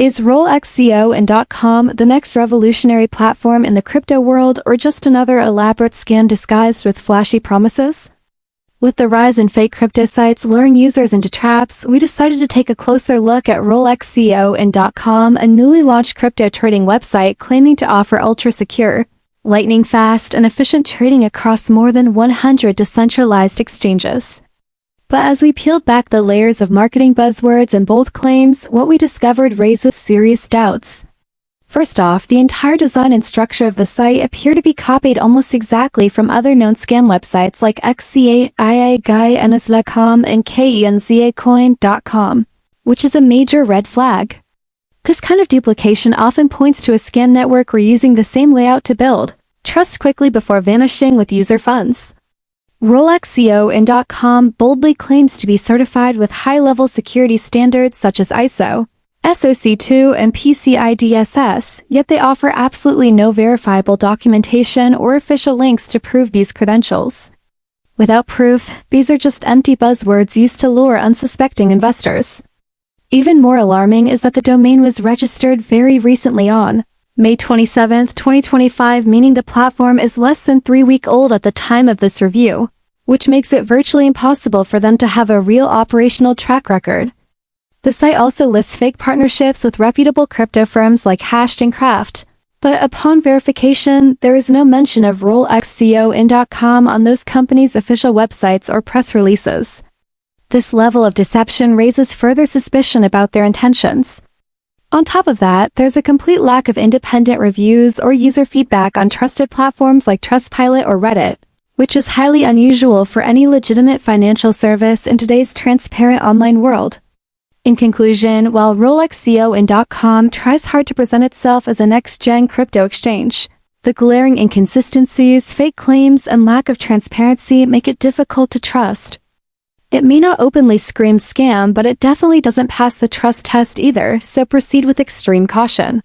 Is RollXCO and .com the next revolutionary platform in the crypto world, or just another elaborate scam disguised with flashy promises? With the rise in fake crypto sites luring users into traps, we decided to take a closer look at RollXCO and .com, a newly launched crypto trading website claiming to offer ultra-secure, lightning-fast, and efficient trading across more than 100 decentralized exchanges. But as we peeled back the layers of marketing buzzwords and bold claims, what we discovered raises serious doubts. First off, the entire design and structure of the site appear to be copied almost exactly from other known scam websites like xcaiiGuyNS.com and kenzacoin.com, which is a major red flag. This kind of duplication often points to a scam network reusing the same layout to build trust quickly before vanishing with user funds. RollXCO and .com boldly claims to be certified with high-level security standards such as ISO, SOC 2, and PCI DSS, yet they offer absolutely no verifiable documentation or official links to prove these credentials. Without proof, these are just empty buzzwords used to lure unsuspecting investors. Even more alarming is that the domain was registered very recently on May 27, 2025, meaning the platform is less than 3 weeks old at the time of this review, which makes it virtually impossible for them to have a real operational track record. The site also lists fake partnerships with reputable crypto firms like Hashed and Craft, but upon verification, there is no mention of RollXCO and .com on those companies' official websites or press releases. This level of deception raises further suspicion about their intentions. On top of that, there's a complete lack of independent reviews or user feedback on trusted platforms like Trustpilot or Reddit, which is highly unusual for any legitimate financial service in today's transparent online world. In conclusion, while RollXCO and .com tries hard to present itself as a next-gen crypto exchange, the glaring inconsistencies, fake claims, and lack of transparency make it difficult to trust. It may not openly scream scam, but it definitely doesn't pass the trust test either, so proceed with extreme caution.